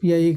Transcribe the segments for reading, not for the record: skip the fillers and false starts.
PI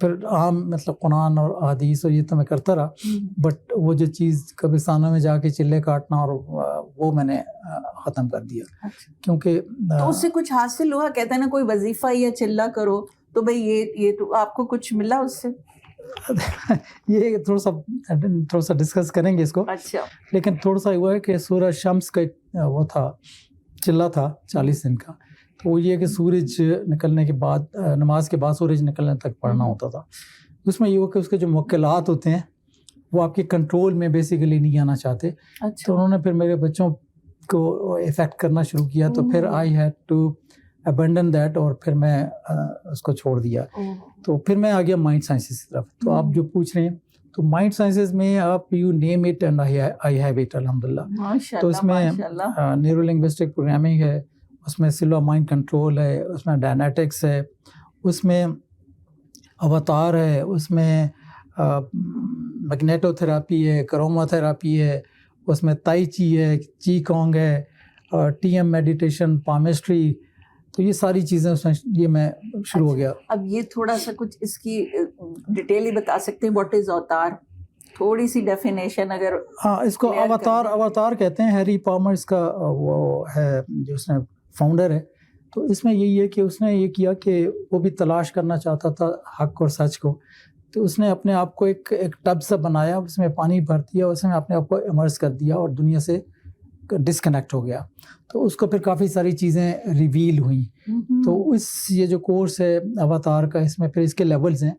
پھر عام مطلب قرآن اور احادیث اور یہ تو میں کرتا رہا، بٹ وہ جو چیز قبرستانوں میں جا کے چلے کاٹنا اور وہ میں نے ختم کر دیا، کیونکہ تو اس سے کچھ حاصل ہوا؟ کہتے ہیں نا کوئی وظیفہ یا چلہ کرو تو بھئی یہ تو آپ کو کچھ ملا اس سے؟ یہ تھوڑا سا ڈسکس کریں گے اس کو، اچھا، لیکن تھوڑا سا ہوا ہے کہ سورہ شمس کا وہ تھا چلہ تھا 40 دن کا، تو وہ یہ کہ سورج نکلنے کے بعد، نماز کے بعد سورج نکلنے تک پڑھنا ہوتا تھا. اس میں یہ ہوا کہ اس کے جو موکلات ہوتے ہیں وہ آپ کے کنٹرول میں بیسیکلی نہیں آنا چاہتے، تو انہوں نے پھر میرے بچوں کو افیکٹ کرنا شروع کیا، تو پھر I had to abandon that, اور پھر میں اس کو چھوڑ دیا. تو پھر میں آ گیا مائنڈ سائنسز کی طرف. تو آپ جو پوچھ رہے ہیں تو مائنڈ سائنسز میں آپ you name it and I have it الحمدللہ. تو اس میں نیورو لنگوسٹک پروگرامنگ ہے، اس میں سلو مائنڈ کنٹرول ہے، اس میں ڈائنیٹکس ہے، اس میں اواتار ہے، اس میں میگنیٹو تھراپی ہے، کروما تھراپی ہے، اس میں تائی چی ہے، چی کانگ ہے، ٹی ایم میڈیٹیشن، پامسٹری. تو یہ ساری چیزیں اس میں یہ میں شروع ہو گیا. اب یہ تھوڑا سا کچھ اس کی ڈیٹیل ہی بتا سکتے ہیں، واٹ از اوتار؟ تھوڑی سی ڈیفینیشن اگر. ہاں، اس کو اواتار کہتے ہیں. ہیری پالمر اس کا وہ ہے جو اس نے فاؤنڈر ہے. تو اس میں یہی ہے کہ اس نے یہ کیا کہ وہ بھی تلاش کرنا چاہتا تھا حق اور سچ کو، تو اس نے اپنے آپ کو ایک ٹب سا بنایا، اس میں پانی بھر دیا، اس میں اپنے آپ کو امرس کر دیا اور دنیا سے ڈسکنیکٹ ہو گیا. تو اس کو پھر کافی ساری چیزیں ریویل ہوئیں. تو یہ جو کورس ہے اواتار کا، اس میں پھر اس کے لیولز ہیں.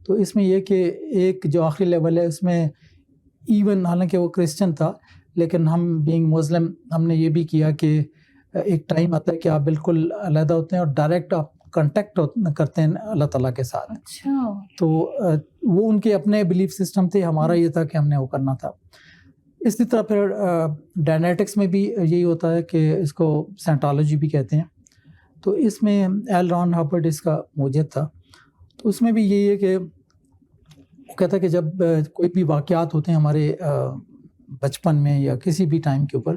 تو اس میں یہ کہ ایک جو آخری لیول ہے اس میں ایون حالانکہ وہ کرسچن تھا، لیکن ہم بینگ مسلم ہم نے یہ بھی کیا کہ ایک ٹائم آتا ہے کہ آپ بالکل علیحدہ ہوتے ہیں اور ڈائریکٹ آپ کنٹیکٹ کرتے ہیں اللہ تعالیٰ کے ساتھ. اچھا. تو وہ ان کے اپنے بلیف سسٹم تھے، ہمارا یہ تھا کہ ہم نے وہ کرنا تھا. اسی طرح پھر ڈائنیٹکس میں بھی یہی ہوتا ہے کہ اس کو سینٹالوجی بھی کہتے ہیں. تو اس میں ایل ران ہربرٹ اس کا موجد تھا. تو اس میں بھی یہی ہے کہ وہ کہتا ہے کہ جب کوئی بھی واقعات ہوتے ہیں ہمارے بچپن میں یا کسی بھی ٹائم کے اوپر،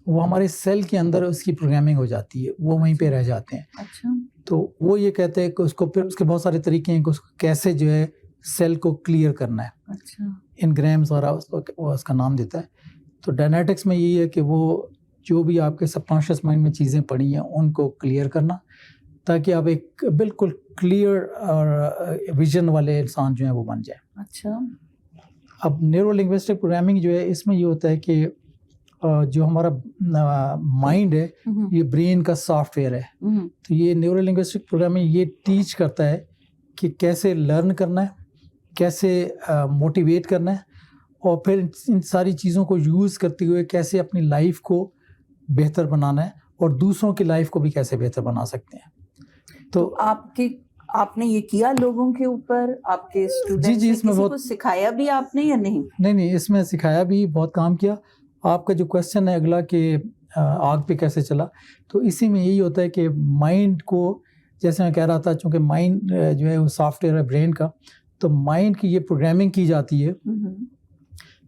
وہ ہمارے سیل کے اندر اس کی پروگرامنگ ہو جاتی ہے، وہ وہیں پہ رہ جاتے ہیں. اچھا. تو وہ یہ کہتے ہیں کہ اس کو پھر اس کے بہت سارے طریقے ہیں کہ اس کو کیسے جو ہے سیل کو کلیئر کرنا ہے. اچھا. انگرامز اور وہ اس کا نام دیتا ہے. تو ڈائنیٹکس میں یہی ہے کہ وہ جو بھی آپ کے سب کانشیس مائنڈ میں چیزیں پڑی ہیں ان کو کلیئر کرنا، تاکہ آپ ایک بالکل کلیئر اور ویژن والے انسان جو ہیں وہ بن جائیں. اچھا. اب نیورو لنگوسٹک پروگرامنگ جو ہے اس میں یہ ہوتا ہے کہ جو ہمارا مائنڈ ہے یہ برین کا سافٹ ویئر ہے. تو یہ نیورو لنگوسٹک پروگرامنگ یہ ٹیچ کرتا ہے کہ کیسے لرن کرنا ہے، کیسے موٹیویٹ کرنا ہے، اور پھر ان ساری چیزوں کو یوز کرتے ہوئے کیسے اپنی لائف کو بہتر بنانا ہے اور دوسروں کی لائف کو بھی کیسے بہتر بنا سکتے ہیں. تو آپ نے یہ کیا لوگوں کے اوپر، آپ کے اسٹوڈنٹس جی اس میں بہت سکھایا بھی آپ نے یا نہیں؟ نہیں اس میں سکھایا بھی، بہت کام کیا. آپ کا جو کویسچن ہے اگلا کہ آگ پہ کیسے چلا، تو اسی میں یہی ہوتا ہے کہ مائنڈ کو، جیسے میں کہہ رہا تھا چونکہ مائنڈ جو ہے وہ سافٹ ویئر ہے برین کا، تو مائنڈ کی یہ پروگرامنگ کی جاتی ہے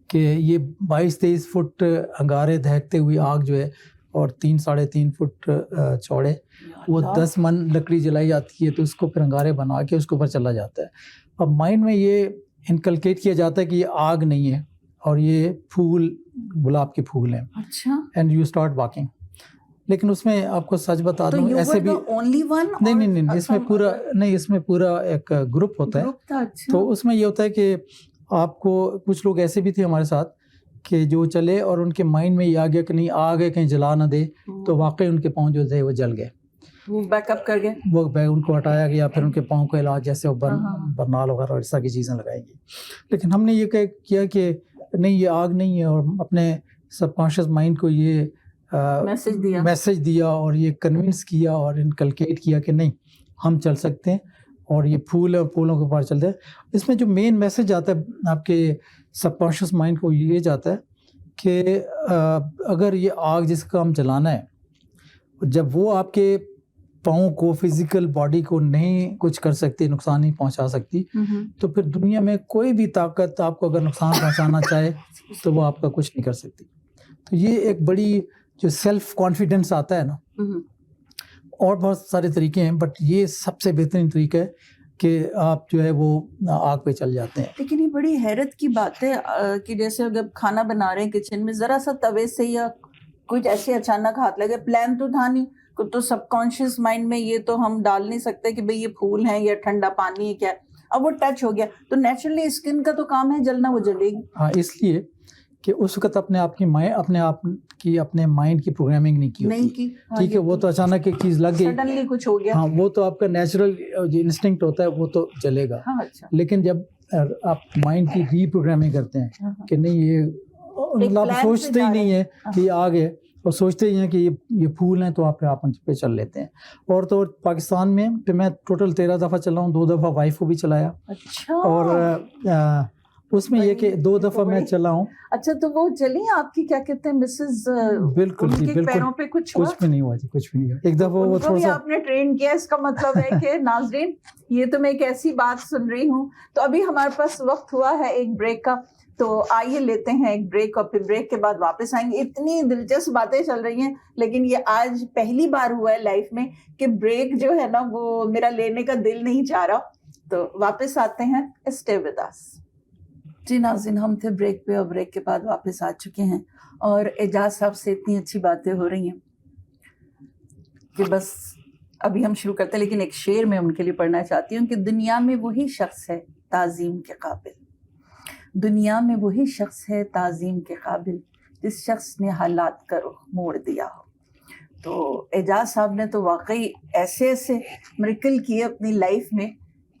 کہ یہ 22-23 فٹ انگارے دہکتے ہوئی آگ جو ہے اور 3-3.5 فٹ چوڑے، وہ 10 من لکڑی جلائی جاتی ہے، تو اس کو پھر انگارے بنا کے اس کے اوپر چلا جاتا ہے. اب مائنڈ میں یہ انکلکیٹ کیا جاتا ہے کہ یہ آگ نہیں ہے اور یہ پھول گلاب کے پھول ہیں. اچھا. And you start walking. لیکن اس میں آپ کو سچ بتا دوں ایسے بھی نہیں اس میں پورا ایک گروپ ہوتا ہے. تو اس میں یہ ہوتا ہے کہ آپ کو کچھ لوگ ایسے بھی تھے ہمارے ساتھ کہ جو چلے اور ان کے مائنڈ میں یہ آ گیا کہ نہیں آگ ہے کہیں جلا نہ دے، تو واقعی ان کے پاؤں جو تھے وہ جل گئے، وہ بیک اپ کر گئے، وہ ان کو ہٹایا گیا، پھر ان کے پاؤں کا علاج جیسے برنال وغیرہ اور اس طرح کی چیزیں لگائی گئی. لیکن ہم نے یہ کیا کہ نہیں یہ آگ نہیں ہے، اور اپنے سب کانشیس مائنڈ کو یہ میسج دیا اور یہ کنونس کیا اور انکلکیٹ کیا کہ نہیں ہم چل سکتے ہیں اور یہ پھول ہے اور پھولوں کے اوپر چلتے ہیں. اس میں جو مین میسج آتا ہے آپ کے سب کانشیس مائنڈ کو یہ جاتا ہے کہ اگر یہ آگ جس کا ہم جلانا ہے، جب وہ آپ کے پاؤں کو، فزیکل باڈی کو نہیں کچھ کر سکتی، نقصان نہیں پہنچا سکتی، تو پھر دنیا میں کوئی بھی طاقت آپ کو اگر نقصان پہنچانا چاہے تو وہ آپ کا کچھ نہیں کر سکتی. تو یہ ایک بڑی جو سیلف کانفیڈنس آتا ہے نا، اور بہت سارے طریقے ہیں بٹ یہ سب سے بہترین طریقہ ہے کہ آپ جو ہے وہ آگ پہ چل جاتے ہیں. لیکن یہ بڑی حیرت کی بات ہے کہ جیسے اگر کھانا بنا رہے ہیں کچن میں، ذرا سا توے سے یا کچھ ایسے اچانک ہاتھ لگے، پلان تو تھا نہیں، تو سب کانشیس مائنڈ میں یہ تو ہم ڈال نہیں سکتے کہ بھئی یہ پھول ہیں یا ٹھنڈا پانی ہے کیا، اب وہ ٹچ ہو گیا تو نیچرلی اسکن کا تو کام ہے جلنا، وہ جلے گی. ہاں، اس لیے کہ اس وقت اپنے آپ اپنے مائنڈ کی پروگرامنگ نہیں کی ہوتی. ٹھیک ہے، وہ تو اچانک ایک چیز لگ گئی، سڈنلی کچھ ہو گیا. ہاں، وہ تو آپ کا نیچرل جو انسٹنکٹ ہوتا ہے وہ تو چلے گا. لیکن جب آپ مائنڈ کی ری پروگرامنگ کرتے ہیں کہ نہیں یہ مطلب آپ سوچتے ہی نہیں ہے کہ یہ آگ ہے، اور سوچتے ہی ہیں کہ یہ پھول ہیں، تو آپ پہ چل لیتے ہیں. اور تو پاکستان میں پھر میں ٹوٹل 13 دفعہ چلا ہوں، 2 دفعہ وائف کو بھی چلایا. اور اس میں یہ کہ 2 دفعہ میں چلا ہوں. اچھا، تو وہ چلی آپ کی کیا کہتے ہیں مسز؟ بالکل جی، بالکل، پیروں پہ کچھ بھی نہیں ہوا جی، کچھ بھی نہیں ہوا. ایک دفعہ وہ تھوڑا سا آپ نے ٹرین کیا، اس کا مطلب ہے کہ ناظرین یہ تو میں ایک ایسی بات سن رہی ہوں. تو ابھی ہمارے پاس وقت ہوا ہے ایک بریک کا، تو آئیے لیتے ہیں ایک بریک، اور پھر بریک کے بعد واپس آئیں گے. اتنی دلچسپ باتیں چل رہی ہیں، لیکن یہ آج پہلی بار ہوا ہے لائف میں کہ بریک جو ہے نا وہ میرا لینے کا دل نہیں چاہ رہا. تو واپس آتے ہیں، اسٹے ود اس. جی ناظرین، ہم تھے بریک پہ اور بریک کے بعد واپس آ چکے ہیں، اور اعجاز صاحب سے اتنی اچھی باتیں ہو رہی ہیں کہ بس ابھی ہم شروع کرتے ہیں. لیکن ایک شعر میں ان کے لیے پڑھنا چاہتی ہوں کہ دنیا میں وہی شخص ہے تعظیم کے قابل، دنیا میں وہی شخص ہے تعظیم کے قابل، جس شخص نے حالات کا رخ موڑ دیا ہو. تو اعجاز صاحب نے تو واقعی ایسے ایسے میریکل کیے اپنی لائف میں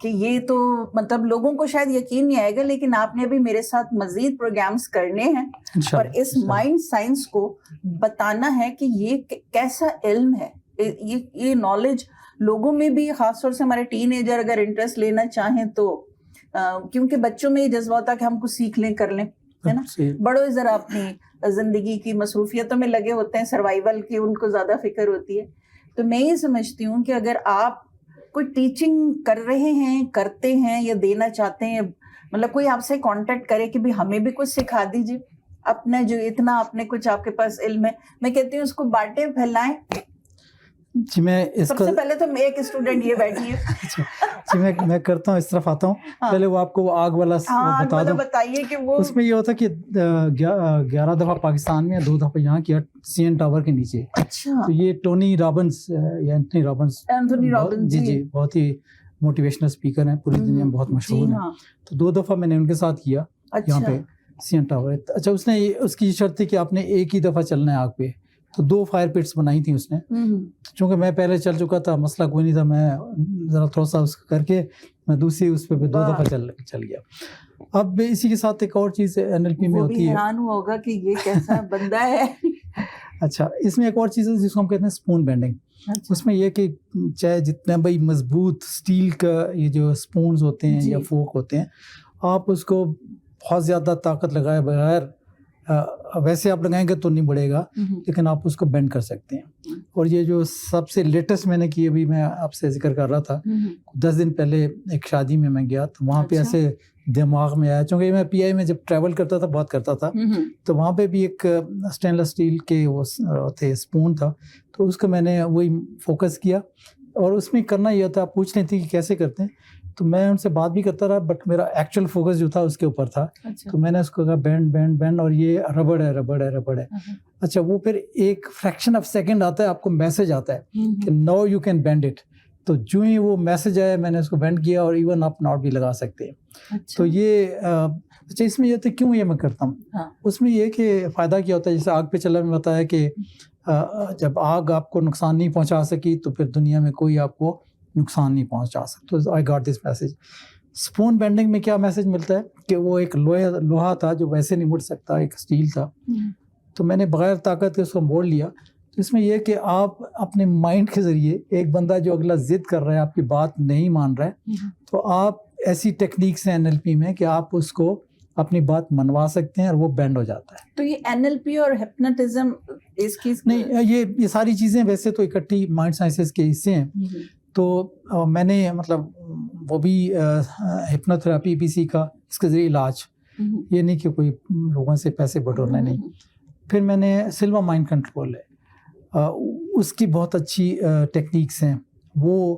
کہ یہ تو مطلب لوگوں کو شاید یقین نہیں آئے گا. لیکن آپ نے ابھی میرے ساتھ مزید پروگرامز کرنے ہیں اور اس مائنڈ سائنس کو بتانا ہے کہ یہ کیسا علم ہے. یہ نالج لوگوں میں بھی، خاص طور سے ہمارے ٹین ایجر اگر انٹرسٹ لینا چاہیں تو، کیونکہ بچوں میں یہ جذبہ ہوتا ہے کہ ہم کچھ سیکھ لیں، کر لیں، ہے نا. بڑوں ذرا اپنی زندگی کی مصروفیتوں میں لگے ہوتے ہیں، سروائیول کی ان کو زیادہ فکر ہوتی ہے. تو میں یہ سمجھتی ہوں کہ اگر آپ کوئی ٹیچنگ کر رہے ہیں، کرتے ہیں یا دینا چاہتے ہیں، مطلب کوئی آپ سے کانٹیکٹ کرے کہ بھی ہمیں بھی کچھ سکھا دیجیے، اپنا جو اتنا اپنے کچھ آپ کے پاس علم ہے، میں کہتی ہوں اس کو بانٹیں، پھیلائیں. جی، میں اس سب سے پہلے تو ایک اسٹوڈنٹ یہ بیٹھی ہے. جی، میں کرتا ہوں، اس طرف آتا ہوں. پہلے وہ آپ کو آگ والا بتا دوں. بتائیے کہ وہ اس میں یہ ہوتا کہ 11 دفعہ پاکستان میں، 2 دفعہ یہاں کیا سی این ٹاور کے نیچے. اچھا. تو یہ ٹونی رابنس یا اینتھنی رابنس، جی بہت ہی موٹیویشنل اسپیکر ہیں، پوری دنیا میں بہت مشہور ہیں. تو 2 دفعہ میں نے ان کے ساتھ کیا یہاں پہ سی این ٹاور. اچھا، اس کی شرط تھی کہ آپ نے ایک ہی دفعہ چلنا ہے آگ پہ. تو 2 فائر پٹس بنائی تھیں اس نے. چونکہ میں پہلے چل چکا تھا، مسئلہ کوئی نہیں تھا، میں ذرا تھوڑا سا اس کر کے میں دوسری اس پہ 2 دفعہ چل گیا. اب اسی کے ساتھ ایک اور چیز NLP میں ہوتی ہے، حیران ہوا ہوگا کہ یہ کیسا بندہ ہے. اچھا، اس میں ایک اور چیز ہے جس کو ہم کہتے ہیں اسپون بینڈنگ. اس میں یہ کہ چاہے جتنا بھائی مضبوط اسٹیل کا یہ جو اسپونز ہوتے ہیں یا فورک ہوتے ہیں، آپ اس کو بہت زیادہ طاقت لگائے بغیر، ویسے آپ لگائیں گے تو نہیں بڑھے گا، لیکن آپ اس کو بینڈ کر سکتے ہیں. اور یہ جو سب سے لیٹسٹ میں نے کی، ابھی میں آپ سے ذکر کر رہا تھا، 10 دن پہلے ایک شادی میں گیا تو وہاں پہ ایسے دماغ میں آیا، چونکہ میں PI میں جب ٹریول کرتا تھا بہت کرتا تھا، تو وہاں پہ بھی ایک اسٹینلیس اسٹیل کے وہ تھے اسپون تھا، تو اس کو میں نے وہی فوکس کیا. اور اس میں کرنا یہ تھا، آپ پوچھ رہی تھی کہ کیسے کرتے ہیں، تو میں ان سے بات بھی کرتا رہا، بٹ میرا ایکچوئل فوکس جو تھا اس کے اوپر تھا. تو میں نے اس کو کہا بینڈ بینڈ بینڈ، اور یہ ربڑ ہے ربڑ ہے ربڑ ہے. اچھا، وہ پھر ایک فریکشن آف سیکنڈ آتا ہے، آپ کو میسج آتا ہے کہ now you can band it. تو جو ہی وہ میسج آیا میں نے اس کو بینڈ کیا، اور ایون آپ ناٹ بھی لگا سکتے ہیں. تو یہ اچھا، اس میں یہ تھا کیوں یہ میں کرتا ہوں. اس میں یہ کہ فائدہ کیا ہوتا ہے، جیسے آگ پہ چلا میں بتایا کہ جب آگ آپ کو نقصان نہیں پہنچا سکی تو پھر دنیا میں کوئی آپ کو نقصان نہیں پہنچا سکتا. تو I got this message. Spoon bending میں کیا میسج ملتا ہے کہ وہ ایک لوہا تھا جو ویسے نہیں مڑ سکتا، ایک اسٹیل تھا، تو میں نے بغیر طاقت کے اس کو موڑ لیا. تو اس میں یہ کہ آپ اپنے مائنڈ کے ذریعے، ایک بندہ جو اگلا ضد کر رہا ہے، آپ کی بات نہیں مان رہا ہے، تو آپ ایسی ٹیکنیکس ہیں NLP میں کہ آپ اس کو اپنی بات منوا سکتے ہیں اور وہ بینڈ ہو جاتا ہے. تو یہ NLP اور ہپنوٹزم اس کی نہیں، یہ ساری چیزیں ویسے تو اکٹھی مائنڈ سائنسز کے حصے ہیں. تو میں نے مطلب وہ بھی ہپنوتھراپی بھی سیکھا، اس کے ذریعے علاج، یہ نہیں کہ کوئی لوگوں سے پیسے بٹورنا نہیں. پھر میں نے سلوا مائنڈ کنٹرول ہے، اس کی بہت اچھی ٹیکنیکس ہیں. وہ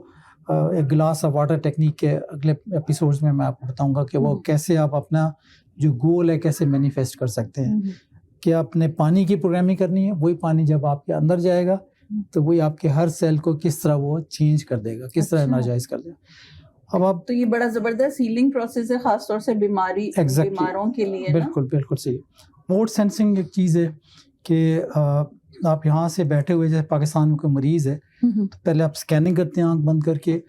ایک گلاس آف واٹر ٹیکنیک کے اگلے ایپیسوڈز میں آپ کو بتاؤں گا کہ وہ کیسے آپ اپنا جو گول ہے کیسے مینیفیسٹ کر سکتے ہیں. کہ آپ نے پانی کی پروگرامنگ کرنی ہے, وہی پانی جب آپ کے اندر جائے گا تو وہی آپ کے ہر سیل کو کس طرح وہ چینج کر دے گا, کس طرح انرجائز کر دے گا. اب آپ تو یہ بڑا زبردست ہیلنگ پروسیس ہے, خاص طور سے بیماروں کے لیے. بالکل بالکل صحیح. ریموٹ سینسنگ ایک چیز ہے کہ آپ یہاں سے بیٹھے ہوئے, جیسے پاکستان میں کوئی مریض ہے تو پہلے آپ اسکیننگ کرتے ہیں آنکھ بند کر کے,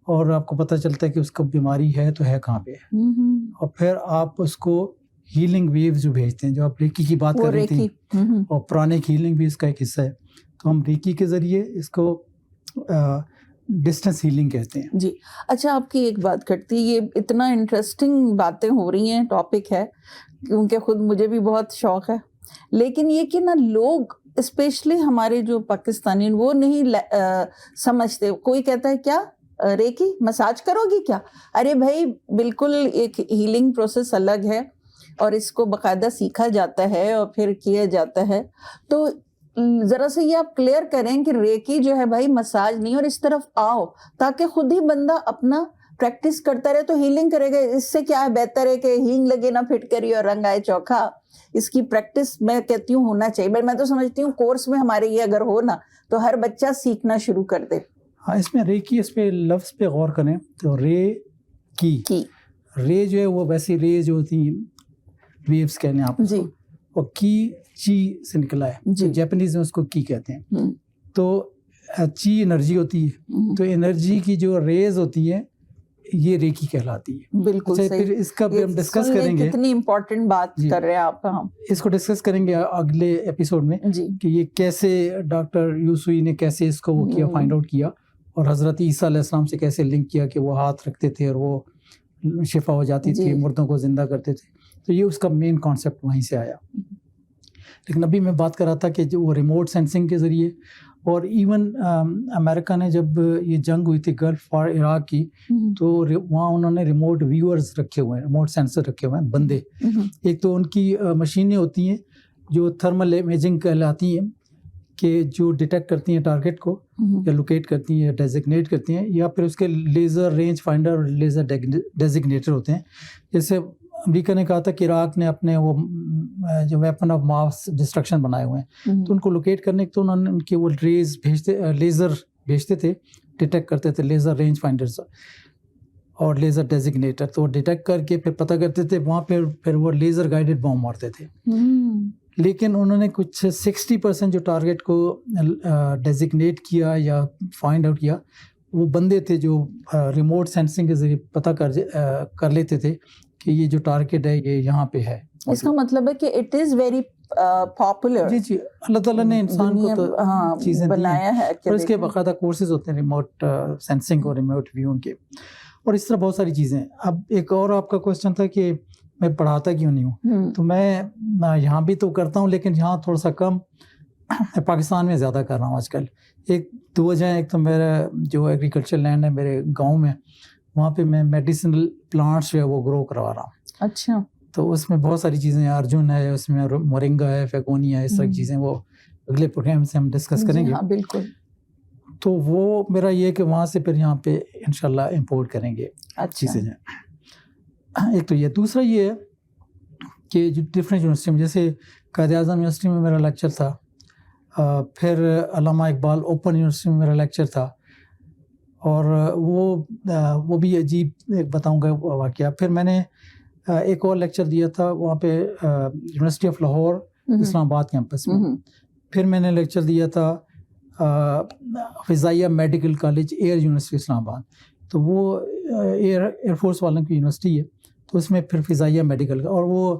اور آپ کو پتہ چلتا ہے کہ اس کو بیماری ہے تو ہے کہاں پہ, اور پھر آپ اس کو ہیلنگ ویوز جو بھیجتے ہیں, جو آپ ریکی کی بات کر رہی تھی, اور پرانک ہیلنگ بھی اس کا ایک حصہ ہے. تو ہم ریکی کے ذریعے اس کو ڈسٹنس ہیلنگ کہتے ہیں. جی اچھا, آپ کی ایک بات کرتی, یہ اتنا انٹرسٹنگ باتیں ہو رہی ہیں, ٹاپک ہے, کیونکہ خود مجھے بھی بہت شوق ہے, لیکن یہ کہ نا لوگ اسپیشلی ہمارے جو پاکستانی وہ نہیں سمجھتے. کوئی کہتا ہے کیا ریکی مساج کرو گی کیا؟ ارے بھائی بالکل ایک ہیلنگ پروسیس الگ ہے, اور اس کو باقاعدہ سیکھا جاتا ہے اور پھر کیا جاتا ہے. تو ذرا سے یہ آپ کلیئر کریں کہ ریکی جو ہے بھائی مساج نہیں, اور اس طرف آؤ تاکہ خود ہی بندہ اپنا پریکٹس کرتا رہے تو ہیلنگ کرے گا. اس سے کیا ہے, بہتر ہے کہ ہینگ لگے نہ پھٹ کری اور رنگ آئے چوکھا. اس کی پریکٹس میں کہتی ہوں ہونا چاہیے. میں تو سمجھتی ہوں کورس میں ہمارے یہ اگر ہو نا تو ہر بچہ سیکھنا شروع کر دے. ہاں, اس میں ریکی, اس پہ لفظ پہ غور کریں تو رے کی رے جو ہے وہ ویسی رے جو ہوتی ہیں ویوز کہنے آپ جی, اور کی چی سے نکلا ہے, جیپنیز میں اس کو کی کہتے ہیں. تو چی انرجی ہوتی ہے, تو انرجی کی جو ریز ہوتی ہے یہ ریکی کہلاتی ہے. بالکل صحیح. پھر اس کا بھی ہم ڈسکس کریں گے, کتنی امپورٹنٹ بات کر رہے ہیں آپ. اس کو ڈسکس کریں گے اگلے ایپیسوڈ میں کہ یہ کیسے ڈاکٹر یوسوئی نے کیسے اس کو وہ کیا, فائنڈ آؤٹ کیا, اور حضرت عیسیٰ علیہ السلام سے کیسے لنک کیا کہ وہ ہاتھ رکھتے تھے اور وہ شفا ہو جاتی تھی, مردوں کو زندہ کرتے تھے. تو یہ اس کا مین کانسیپٹ وہیں سے آیا. لیکن ابھی میں بات کر رہا تھا کہ جو وہ ریموٹ سینسنگ کے ذریعے, اور ایون امریکہ نے جب یہ جنگ ہوئی تھی گلف اور عراق کی, تو وہاں انہوں نے ریموٹ ویورز رکھے ہوئے ہیں, ریموٹ سینسر رکھے ہوئے ہیں بندے. ایک تو ان کی مشینیں ہوتی ہیں جو تھرمل امیجنگ کہلاتی ہیں, کہ جو ڈیٹیکٹ کرتی ہیں ٹارگیٹ کو, یا لوکیٹ کرتی ہیں, یا ڈیزگنیٹ کرتی ہیں, یا پھر اس کے لیزر رینج فائنڈر اور لیزر ڈیزگنیٹر ہوتے ہیں. جیسے امریکہ نے کہا تھا کہ عراق نے اپنے وہ جو ویپن آف ماس ڈسٹرکشن بنائے ہوئے ہیں, تو ان کو لوکیٹ کرنے تو انہوں نے ان کے وہ ریز لیزر بھیجتے تھے, ڈیٹیکٹ کرتے تھے, لیزر رینج فائنڈرز اور لیزر ڈیزگنیٹر. تو وہ ڈیٹیکٹ کر کے پھر پتہ کرتے تھے وہاں پھر وہ لیزر گائیڈڈ بام مارتے تھے. لیکن انہوں نے کچھ 60% جو ٹارگیٹ کو ڈیزگنیٹ کیا یا فائنڈ آؤٹ کیا, وہ بندے تھے جو ریموٹ سینسنگ کے ذریعے پتہ کر لیتے تھے کہ یہ جو ٹارگیٹ ہے یہ یہاں پہ ہے. اس کا مطلب ہے کہ اٹ از ویری پاپولر. جی, اللہ تعالیٰ نے انسان کو تو چیزیں بنایا ہے, اور اس کے باقاعدہ کورسز ہوتے ہیں ریموٹ سینسنگ اور ریموٹ ویونگ کے, اور اس طرح بہت ساری چیزیں. اب ایک اور آپ کا کوشچن تھا کہ میں پڑھاتا کیوں نہیں ہوں, تو میں یہاں بھی تو کرتا ہوں لیکن یہاں تھوڑا سا کم, پاکستان میں زیادہ کر رہا ہوں آج کل. ایک دو وجہ ہیں, ایک تو میرا جو ایگریکلچر لینڈ ہے میرے گاؤں میں, وہاں پہ میں میڈیسنل پلانٹس جو ہے وہ گرو کروا رہا ہوں. اچھا. تو اس میں بہت ساری چیزیں ہیں, ارجن ہے اس میں, مورنگا ہے, فیکونیا ہے, اس طرح کی چیزیں, وہ اگلے پروگرام سے ہم ڈسکس کریں گے. ہاں بالکل. تو وہ میرا یہ کہ وہاں سے پھر یہاں پہ انشاءاللہ امپورٹ کریں گے چیزیں. ایک تو یہ, دوسرا یہ ہے کہ جو ڈفرینٹ یونیورسٹی میں, جیسے قائد اعظم یونیورسٹی میں میرا لیکچر تھا, پھر علامہ اقبال اوپن یونیورسٹی میں میرا لیکچر تھا, اور وہ بھی عجیب ایک بتاؤں گا واقعہ. پھر میں نے ایک اور لیکچر دیا تھا وہاں پہ یونیورسٹی آف لاہور اسلام آباد کیمپس میں. پھر میں نے لیکچر دیا تھا فضائیہ میڈیکل کالج ایئر یونیورسٹی اسلام آباد. تو وہ ایئر فورس والوں کی یونیورسٹی ہے, تو اس میں پھر فضائیہ میڈیکل کا, اور وہ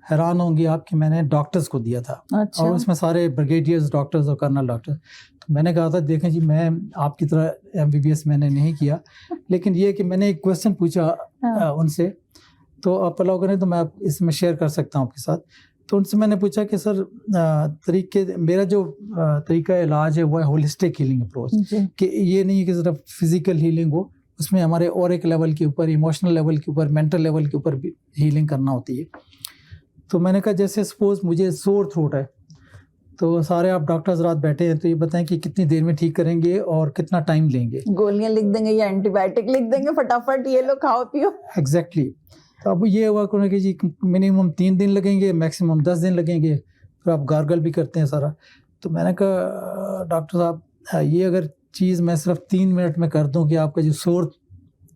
حیران ہوں گی آپ کہ میں نے ڈاکٹرز کو دیا تھا. اور اس میں سارے بریگیڈیئرز ڈاکٹرز اور کرنل ڈاکٹر. تو میں نے کہا تھا دیکھیں جی, میں آپ کی طرح MBBS میں نے نہیں کیا, لیکن یہ کہ میں نے ایک کویسچن پوچھا ان سے, تو آپ الاؤ کریں تو میں اس میں شیئر کر سکتا ہوں آپ کے ساتھ. تو ان سے میں نے پوچھا کہ سر میرا جو طریقہ علاج ہے وہ ہے ہولسٹک ہیلنگ اپروچ, کہ یہ نہیں ہے کہ صرف فزیکل ہیلنگ ہو, اس میں ہمارے اور ایک لیول کے اوپر, ایموشنل لیول کے اوپر, مینٹل لیول کے اوپر بھی ہیلنگ کرنا ہوتی ہے. تو میں نے کہا جیسے سپوز مجھے سور تھروٹ ہے, تو سارے آپ ڈاکٹر حضرات بیٹھے ہیں تو یہ بتائیں کہ کتنی دیر میں ٹھیک کریں گے اور کتنا ٹائم لیں گے. گولیاں لکھ دیں گے یا اینٹی بایوٹک لکھ دیں گے, فٹافٹ یہ لو کھاؤ پیو. ایگزیکٹلی. تو اب یہ ہوا کہ جی منیمم 3 دن لگیں گے, میکسیمم 10 دن لگیں گے, پھر آپ گارگل بھی کرتے ہیں سارا. تو میں نے کہا ڈاکٹر صاحب یہ اگر چیز میں صرف 3 منٹ میں کر دوں کہ آپ کا جو سور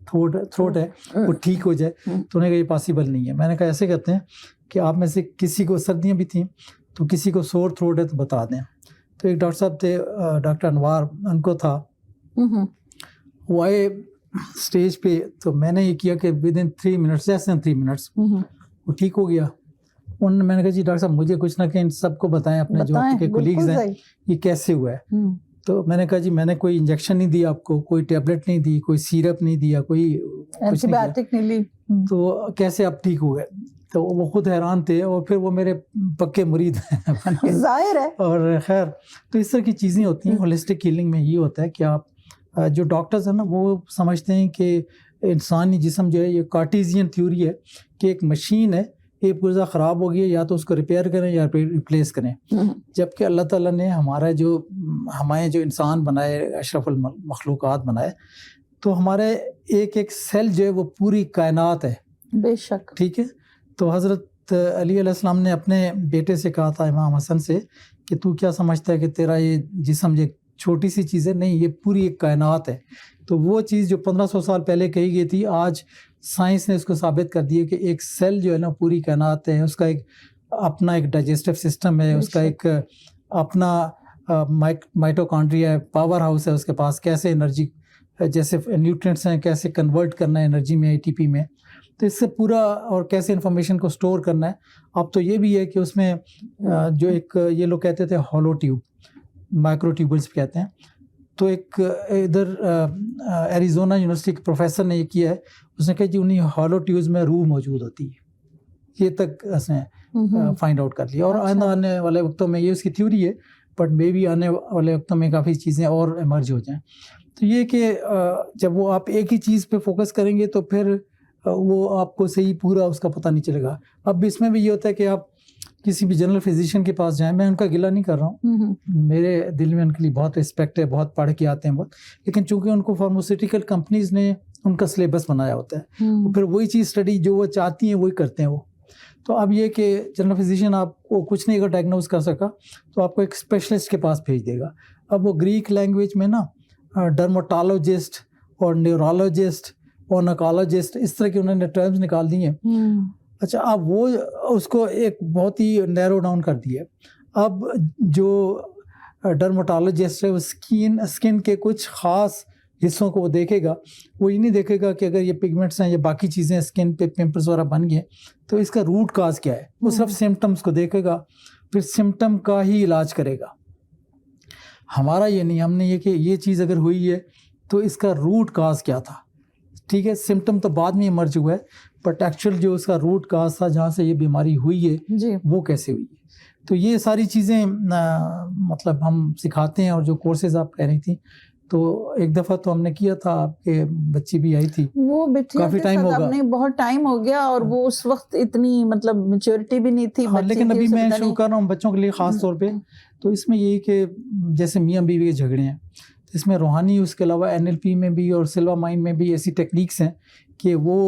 تھروٹ ہے وہ ٹھیک ہو جائے, تو انہوں نے کہا یہ پاسبل نہیں ہے. میں نے کہا ایسے کرتے ہیں کہ آپ میں سے کسی کو سردیاں بھی تھیں تو کسی کو سور تھروٹ ہے تو بتا دیں. تو ایک ڈاکٹر صاحب تھے ڈاکٹر انوار, ان کو تھا, وہ آئے اسٹیج پہ, تو میں نے یہ کیا کہ within 3 minutes, less than 3 minutes وہ ٹھیک ہو گیا. میں نے کہا جی ڈاکٹر صاحب مجھے کچھ نہ کہ ان سب کو بتائیں, اپنے جو آپ کے کولیگز ہیں یہ کیسے ہوا ہے. تو میں نے کہا جی میں نے کوئی انجیکشن نہیں دیا آپ کو, کوئی ٹیبلٹ نہیں دی, کوئی سیرپ نہیں دیا, کوئی اینٹی بایوٹک نہیں لی, تو کیسے آپ ٹھیک ہو گئے. تو وہ خود حیران تھے, اور پھر وہ میرے پکے مرید ہیں ظاہر ہے. اور خیر تو اس طرح کی چیزیں ہوتی ہیں. ہولسٹک ہیلنگ میں یہ ہوتا ہے کہ آپ جو ڈاکٹرز ہیں نا وہ سمجھتے ہیں کہ انسانی جسم جو ہے یہ کارٹیزین تھیوری ہے کہ ایک مشین ہے, ایک پرزہ خراب ہو گیا یا تو اس کو ریپیئر کریں یا ریپلیس کریں. جبکہ اللہ تعالیٰ نے ہمیں جو انسان بنائے, اشرف المخلوقات بنائے, تو ہمارے ایک ایک سیل جو ہے وہ پوری کائنات ہے. بے شک. ٹھیک ہے. تو حضرت علی علیہ السلام نے اپنے بیٹے سے کہا تھا, امام حسن سے, کہ تو کیا سمجھتا ہے کہ تیرا یہ جسم یہ چھوٹی سی چیز ہے؟ نہیں, یہ پوری ایک کائنات ہے. تو وہ چیز جو 1500 سال پہلے کہی گئی تھی, آج سائنس نے اس کو ثابت کر دیا کہ ایک سیل جو ہے نا پوری کائنات ہے. اس کا ایک اپنا ایک ڈائجسٹو سسٹم ہے, اس کا ایک اپنا مائٹوکانڈریا ہے, پاور ہاؤس ہے اس کے پاس, کیسے انرجی جیسے نیوٹرینٹس ہیں کیسے کنورٹ کرنا ہے انرجی میں, ATP میں, تو اس سے پورا, اور کیسے انفارمیشن کو سٹور کرنا ہے. اب تو یہ بھی ہے کہ اس میں جو ایک یہ لوگ کہتے تھے ہالو ٹیوب, مائکرو ٹیوبلس کہتے ہیں, تو ایک ادھر ایریزونا یونیورسٹی کے پروفیسر نے یہ کیا ہے, اس نے کہا جی انہیں ہالو ٹیوبز میں روح موجود ہوتی ہے. یہ تک اس نے فائنڈ آؤٹ کر لیا. اور آئندہ آنے والے وقتوں میں یہ اس کی تھیوری ہے, بٹ مے بی آنے والے وقتوں میں کافی چیزیں اور ایمرج ہو جائیں. تو یہ کہ جب وہ آپ ایک ہی چیز پہ فوکس کریں گے تو پھر وہ آپ کو صحیح پورا اس کا پتہ نہیں چلے گا. اب اس میں بھی یہ ہوتا ہے کہ آپ کسی بھی جنرل فزیشین کے پاس جائیں, میں ان کا گلہ نہیں کر رہا ہوں, میرے دل میں ان کے لیے بہت رسپیکٹ ہے, بہت پڑھ کے آتے ہیں بہت, لیکن چونکہ ان کو فارماسیوٹیکل کمپنیز نے ان کا سلیبس بنایا ہوتا ہے, پھر وہی چیز اسٹڈی جو وہ چاہتی ہیں وہی کرتے ہیں وہ. تو اب یہ کہ جنرل فزیشین آپ کو کچھ نہیں اگر ڈائگنوز کر سکا تو آپ کو ایک اسپیشلسٹ کے پاس بھیج دے گا. اب وہ گریک لینگویج میں نا ڈرموٹالوجسٹ اور نیورولوجسٹ اور نکالوجسٹ اس طرح کے انہوں نے ٹرمز نکال دی ہیں. اچھا, اب وہ اس کو ایک بہت ہی نیرو ڈاؤن کر دیا. اب جو ڈرموٹالوجسٹ ہے وہ اسکن کے کچھ خاص حصوں کو وہ دیکھے گا, وہ یہ نہیں دیکھے گا کہ اگر یہ پگمنٹس ہیں یا باقی چیزیں اسکن پہ پمپلز وغیرہ بن گئے تو اس کا روٹ کاز کیا ہے. وہ صرف سمٹمس کو دیکھے گا, پھر سمٹم کا ہی علاج کرے گا. ہمارا یہ نہیں, ہم نے یہ کہ یہ چیز اگر ہوئی ہے تو اس کا روٹ کاز کیا تھا. ٹھیک ہے, سمٹم تو بعد میں ایمرج ہوا ہے, بٹ ایکچوئل جو اس کا روٹ کاز تھا جہاں سے یہ بیماری ہوئی ہے وہ کیسے ہوئی ہے. تو یہ ساری چیزیں مطلب ہم سکھاتے ہیں. اور جو کورسز آپ کہہ رہی تھیں تو ایک دفعہ تو ہم نے کیا تھا, آپ کے بچی بھی آئی تھی, وہ کافی ٹائم ہوگا, بہت ٹائم ہو گیا, اور وہ اس وقت اتنی مطلب میچورٹی بھی نہیں تھی. لیکن ابھی میں شروع کر رہا ہوں بچوں کے لیے خاص طور پہ. تو اس میں یہی کہ جیسے میاں بیوی کے جھگڑے ہیں, اس میں روحانی, اس کے علاوہ NLP میں بھی اور سلوا مائنڈ میں بھی ایسی ٹیکنیکس ہیں کہ وہ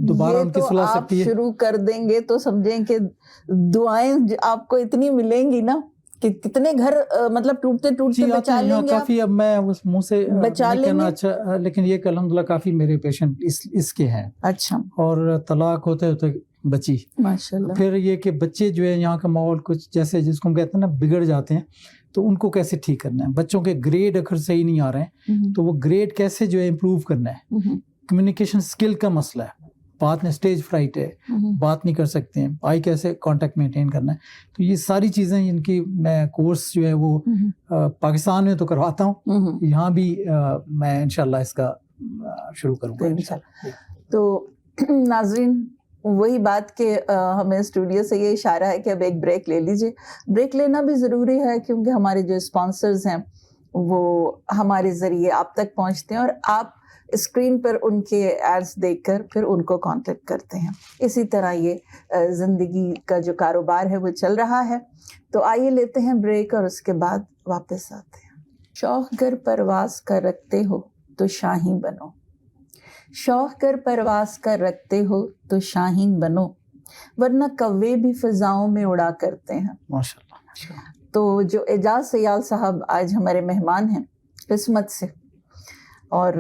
دوبارہ ان کی صلح سکتی ہے. شروع کر دیں گے تو سمجھیں کہ دعائیں آپ کو اتنی ملیں گی نا کہ کتنے گھر مطلب ٹوٹتے ٹوٹتے بچا لیں گے کافی. اب میں اس منہ سے بچا لیں گے. اچھا, لیکن یہ کہ الحمدللہ کافی میرے پیشنٹ اس کے ہیں. اچھا. اور طلاق ہوتے ہوتے بچی, ماشاءاللہ. پھر یہ کہ بچے جو ہے یہاں کا ماحول کچھ جیسے جس کو ہم کہتے ہیں نا بگڑ جاتے ہیں, تو ان کو کیسے ٹھیک کرنا ہے. بچوں کے گریڈ اگر صحیح نہیں آ رہے ہیں تو وہ گریڈ کیسے جو ہے امپروو کرنا ہے. کمیونیکیشن اسکل کا مسئلہ ہے, بات میں اسٹیج فرائٹ ہے, بات نہیں کر سکتے ہیں, آئی کیسے کانٹیکٹ مینٹین کرنا ہے. تو یہ ساری چیزیں جن کی میں کورس جو ہے وہ پاکستان میں تو کرواتا ہوں, یہاں بھی میں انشاءاللہ اس کا شروع کروں گا. تو ناظرین, وہی بات کہ ہمیں اسٹوڈیو سے یہ اشارہ ہے کہ اب ایک بریک لے لیجئے. بریک لینا بھی ضروری ہے کیونکہ ہمارے جو اسپانسرز ہیں وہ ہمارے ذریعے آپ تک پہنچتے ہیں, اور آپ اسکرین پر ان کے ایڈس دیکھ کر پھر ان کو کانٹیکٹ کرتے ہیں. اسی طرح یہ زندگی کا جو کاروبار ہے وہ چل رہا ہے. تو آئیے لیتے ہیں بریک اور اس کے بعد واپس آتے ہیں. شوق گر پرواز کر رکھتے ہو تو شاہین بنو, شوق گر پرواز کر رکھتے ہو تو شاہین بنو, ورنہ کوے بھی فضاؤں میں اڑا کرتے ہیں. ماشاءاللہ. تو جو اعجاز سیال صاحب آج ہمارے مہمان ہیں قسمت سے, اور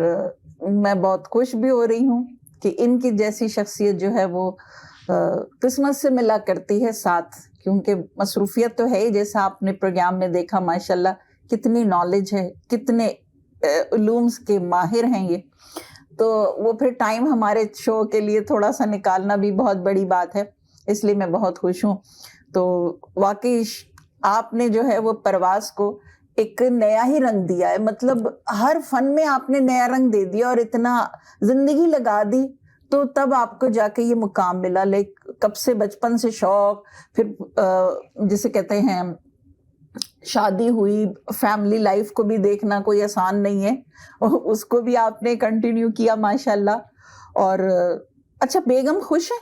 میں بہت خوش بھی ہو رہی ہوں کہ ان کی جیسی شخصیت جو ہے وہ قسمت سے ملا کرتی ہے ساتھ, کیونکہ مصروفیت تو ہے ہی, جیسا آپ نے پروگرام میں دیکھا ماشاءاللہ کتنی نالج ہے, کتنے علوم کے ماہر ہیں یہ. تو وہ پھر ٹائم ہمارے شو کے لیے تھوڑا سا نکالنا بھی بہت بڑی بات ہے, اس لیے میں بہت خوش ہوں. تو واقعی آپ نے جو ہے وہ پرواز کو ایک نیا ہی رنگ دیا ہے, مطلب ہر فن میں آپ نے نیا رنگ دے دیا اور اتنا زندگی لگا دی, تو تب آپ کو جا کے یہ مقام ملا. کب سے بچپن سے شوق, پھر جسے کہتے ہیں شادی ہوئی, فیملی لائف کو بھی دیکھنا کوئی آسان نہیں ہے, اس کو بھی آپ نے کنٹینیو کیا ماشاءاللہ. اور اچھا بیگم خوش ہے؟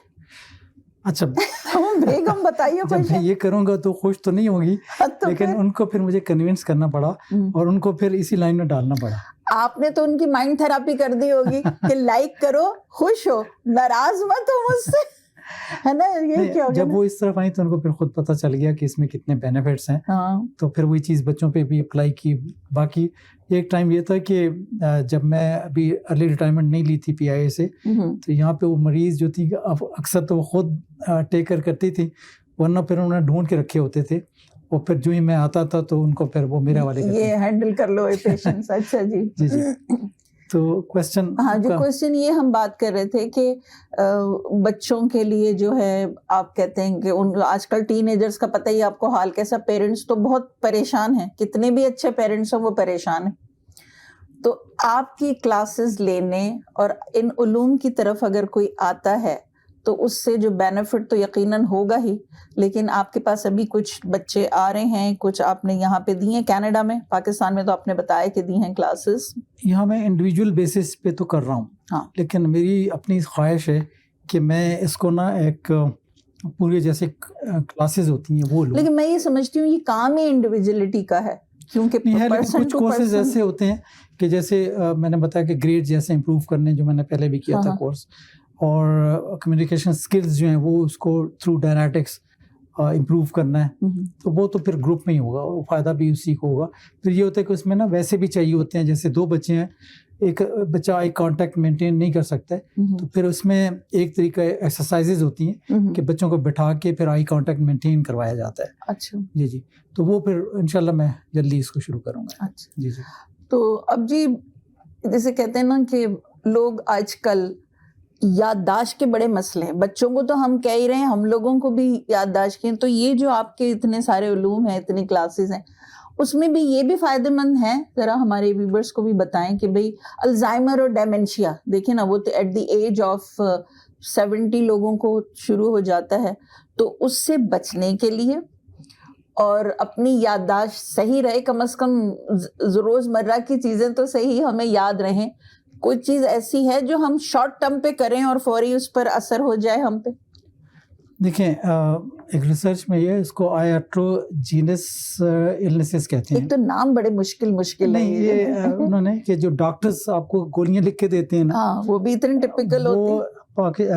اچھا بیگم بتائیے جب خوش میں ہے؟ یہ کروں گا تو خوش تو نہیں ہوگی, تو لیکن پھر ان کو پھر مجھے کنونس کرنا پڑا اور ان کو پھر اسی لائن میں ڈالنا پڑا. آپ نے تو ان کی مائنڈ تھراپی کر دی ہوگی کہ لائک کرو, خوش ہو, ناراض مت ہو مجھ سے, ہے نا, یہ کیا ہو گیا. جب وہ اس طرف آئی تو ان کو پھر خود پتہ چل گیا کہ اس میں کتنے بینیفٹس ہیں, تو پھر وہی چیز بچوں پہ بھی اپلائی کی. باقی ایک ٹائم یہ تھا کہ جب میں ابھی ارلی ریٹائرمنٹ نہیں لی تھی PIA سے, تو یہاں پہ وہ مریض جو تھی اکثر تو وہ خود ٹیک کرتی تھی, ورنہ پھر انہوں نے ڈھونڈ کے رکھے ہوتے تھے, اور پھر جو ہی میں آتا تھا تو ان کو پھر وہ میرے والے یہ ہینڈل کر لو پیشنٹس. اچھا جی جی جی. تو کوشچن, ہاں جی, کوشچن یہ ہم بات کر رہے تھے کہ بچوں کے لیے جو ہے آپ کہتے ہیں کہ آج کل ٹین ایجرز کا پتہ ہی آپ کو حال کیسا, پیرنٹس تو بہت پریشان ہیں, کتنے بھی اچھے پیرنٹس ہوں وہ پریشان ہیں. تو آپ کی کلاسز لینے اور ان علوم کی طرف اگر کوئی آتا ہے تو اس سے جو بینیفٹ تو یقیناً ہوگا ہی, لیکن آپ کے پاس ابھی کچھ بچے آ رہے ہیں, کچھ آپ نے یہاں پہ دی ہیں کینیڈا میں, پاکستان میں تو آپ نے بتایا کہ دی ہیں کلاسز. یہاں میں انڈیویجول بیسس پہ تو کر رہا ہوں, ہاں, لیکن میری اپنی خواہش ہے کہ میں اس کو نا ایک پورے جیسے کلاسز ہوتی ہیں وہ لوں. لیکن میں یہ سمجھتی ہوں یہ کام ہی انڈیویجولیٹی کا ہے, کیونکہ کچھ کورسز ایسے ہوتے ہیں کہ جیسے میں نے بتایا کہ گریڈ جیسے امپروو کرنے, جو میں نے پہلے بھی کیا تھا کورس, اور کمیونیکیشن اسکلز جو ہیں وہ اس کو تھرو ڈائنیٹکس امپروو کرنا ہے, تو وہ تو پھر گروپ میں ہی ہوگا, وہ فائدہ بھی اسی کو ہوگا. پھر یہ ہوتا ہے کہ اس میں نا ویسے بھی چاہیے ہوتے ہیں, جیسے 2 بچے ہیں, ایک بچہ آئی کانٹیکٹ مینٹین نہیں کر سکتا ہے, تو پھر اس میں ایک طریقہ ایکسرسائزز ہوتی ہیں کہ بچوں کو بٹھا کے پھر آئی کانٹیکٹ مینٹین کروایا جاتا ہے. اچھا جی جی, تو وہ پھر انشاءاللہ میں جلدی اس کو شروع کروں گا. اچھا جی جی. تو اب جی جیسے کہتے ہیں نا کہ لوگ آج کل یادداشت کے بڑے مسئلے ہیں, بچوں کو تو ہم کہہ ہی رہے ہیں, ہم لوگوں کو بھی یادداشت کے, تو یہ جو آپ کے اتنے سارے علوم ہیں, اتنی کلاسز ہیں, اس میں بھی یہ بھی فائدہ مند ہیں, ذرا ہمارے ویورز کو بھی بتائیں کہ بھئی الزائمر اور ڈیمنشیا دیکھیں نا, وہ تو ایٹ دی ایج آف 70 لوگوں کو شروع ہو جاتا ہے, تو اس سے بچنے کے لیے اور اپنی یادداشت صحیح رہے, کم از کم روزمرہ کی چیزیں تو صحیح ہمیں یاد رہیں, کوئی چیز ایسی ہے جو ہم شارٹ ٹرم پہ کریں اور فوری اس پر اثر ہو جائے ہم پہ؟ دیکھیں ایک ریسرچ میں یہ اس کو آیاٹروجینس النیسز کہتے ہیں. ایک تو نام بڑے مشکل نہیں, یہ انہوں نے کہ جو ڈاکٹرز آپ کو گولیاں لکھ کے دیتے ہیں نا, ہاں وہ بھی اتنے ٹپیکل ہوتے ہیں.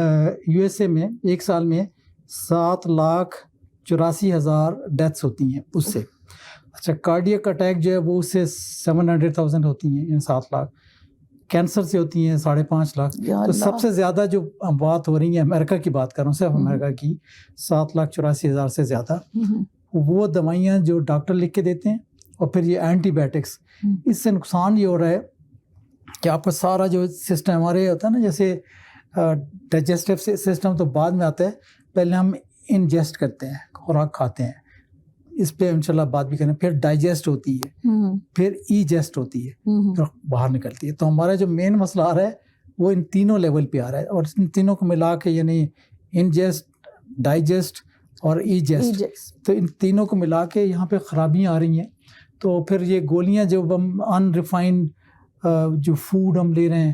USA میں ایک سال میں 7,84,000 ڈیتھس ہوتی ہیں اس سے. اچھا, کارڈیک اٹیک جو ہے وہ اس سے 700,000 ہوتی ہیں, 7 لاکھ. کینسر سے ہوتی ہیں 5.5 لاکھ. تو سب سے زیادہ جو بات ہو رہی ہے امریکہ کی بات کر رہا ہوں, صرف امریکہ کی 7,84,000 سے زیادہ. وہ دوائیاں جو ڈاکٹر لکھ کے دیتے ہیں, اور پھر یہ اینٹی بایوٹکس, اس سے نقصان یہ ہو رہا ہے کہ آپ کا سارا جو سسٹم ہمارے ہوتا ہے نا, جیسے ڈائجسٹیو سسٹم تو بعد میں آتا ہے, پہلے ہم انجسٹ کرتے ہیں, خوراک کھاتے ہیں, اس پہ انشاءاللہ بات بھی کریں. پھر ڈائجسٹ ہوتی ہے, پھر ایجسٹ ہوتی ہے, پھر باہر نکلتی ہے. تو ہمارا جو مین مسئلہ آ رہا ہے وہ ان تینوں لیول پہ آ رہا ہے, اور ان تینوں کو ملا کے یعنی انجسٹ, ڈائجسٹ اور ایجسٹ, تو ان تینوں کو ملا کے یہاں پہ خرابیاں آ رہی ہیں. تو پھر یہ گولیاں جو ہم ان ریفائنڈ جو فوڈ ہم لے رہے ہیں,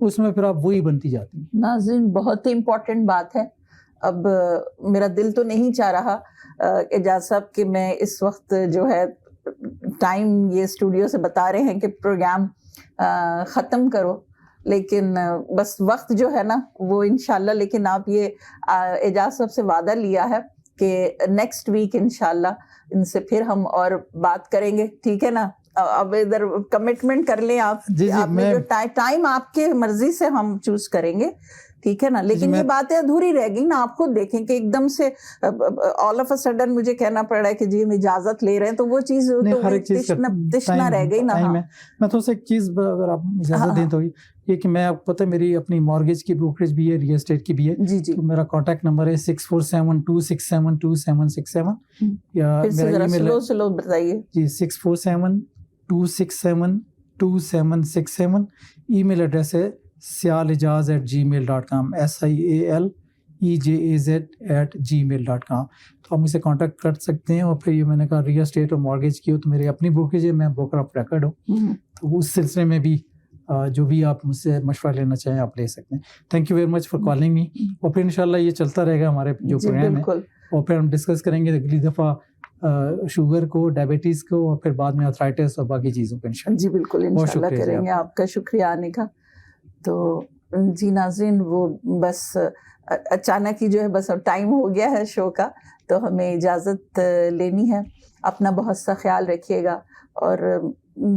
اس میں پھر آپ وہی بنتی جاتی ہیں. ناظرین بہت ہی امپورٹنٹ بات ہے. اب میرا دل تو نہیں چاہ رہا اعجاز صاحب کہ میں اس وقت جو ہے ٹائم یہ اسٹوڈیو سے بتا رہے ہیں کہ پروگرام ختم کرو, لیکن بس وقت جو ہے نا وہ انشاءاللہ, لیکن آپ یہ اعجاز صاحب سے وعدہ لیا ہے کہ نیکسٹ ویک انشاءاللہ ان سے پھر ہم اور بات کریں گے, ٹھیک ہے نا؟ اب ادھر کمٹمنٹ کر لیں آپ, آپ نے جو ٹائم آپ کے مرضی سے ہم چوز کریں گے, ٹھیک ہے نا؟ لیکن یہ باتیں ادھوری رہ گئی نا. آپ خود دیکھیں کہ ایک دم سے آل آف اے سڈن مجھے کہنا پڑ رہا ہے کہ جی ہم اجازت لے رہے ہیں, تو وہ چیز تشنا رہ گئی نا. میں تو ایک چیز اگر آپ اجازت دیں تو یہ کہ میں آپ کو پتہ ہے میری اپنی مارگیج کی بروکریج بھی ہے, ریئل اسٹیٹ کی بھی ہے. جی جی, میرا کانٹیکٹ نمبر ہے 6472672767 یا میرا ای میل سلو بتائیے جی 6472672767. ای میل ایڈریس ہے sialejaaz@gmail.com sialejaaz@gmail.com. تو آپ مجھ سے کانٹیکٹ کر سکتے ہیں. اور پھر یہ میں نے کہا ریئل اسٹیٹ اور مارگیج کی ہو تو میری اپنی بروکریج ہے, میں بروکر آف ریکارڈ ہوں, تو اس سلسلے میں بھی جو بھی آپ مجھ سے مشورہ لینا چاہیں آپ لے سکتے ہیں. Thank you very much for calling me. اور پھر انشاءاللہ یہ چلتا رہے گا ہمارے جو پروگرام ہے, اور پھر ہم ڈسکس کریں گے اگلی دفعہ شوگر کو, ڈائبٹیز کو, اور پھر بعد میں آرتھرائٹس اور باقی چیزوں کو انشاءاللہ. جی بالکل انشاءاللہ کریں گے. آپ کا شکریہ آنے کا. تو جی ناظرین, وہ بس اچانک ہی جو ہے بس اب ٹائم ہو گیا ہے شو کا, تو ہمیں اجازت لینی ہے. اپنا بہت سا خیال رکھیے گا اور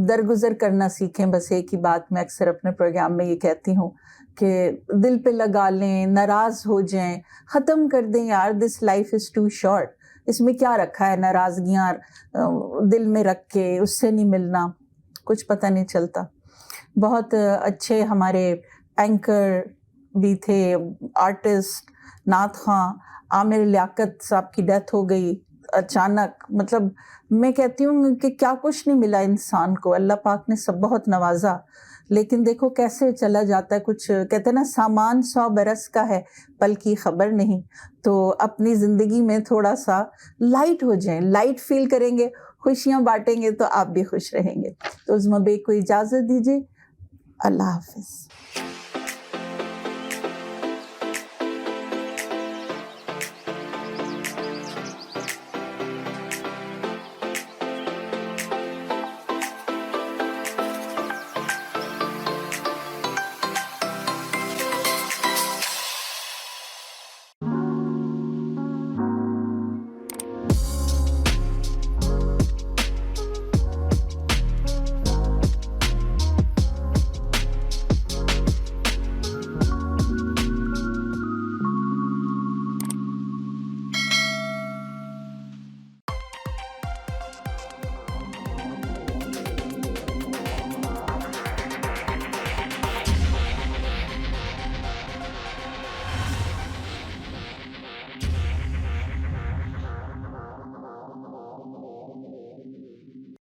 درگزر کرنا سیکھیں. بس ایک ہی بات میں اکثر اپنے پروگرام میں یہ کہتی ہوں کہ دل پہ لگا لیں, ناراض ہو جائیں, ختم کر دیں یار. This life is too short. اس میں کیا رکھا ہے ناراضگیاں دل میں رکھ کے, اس سے نہیں ملنا, کچھ پتہ نہیں چلتا. بہت اچھے ہمارے اینکر بھی تھے, آرٹسٹ, نعت خواں عامر لیاقت صاحب کی ڈیتھ ہو گئی اچانک. مطلب میں کہتی ہوں کہ کیا کچھ نہیں ملا انسان کو, اللہ پاک نے سب بہت نوازا, لیکن دیکھو کیسے چلا جاتا ہے. کچھ کہتے ہیں نا سامان 100 برس کا ہے پل کی خبر نہیں. تو اپنی زندگی میں تھوڑا سا لائٹ ہو جائیں, لائٹ فیل کریں گے, خوشیاں بانٹیں گے تو آپ بھی خوش رہیں گے. تو عظمیٰ بیگ کو اجازت دیجیے. اللہ حافظ.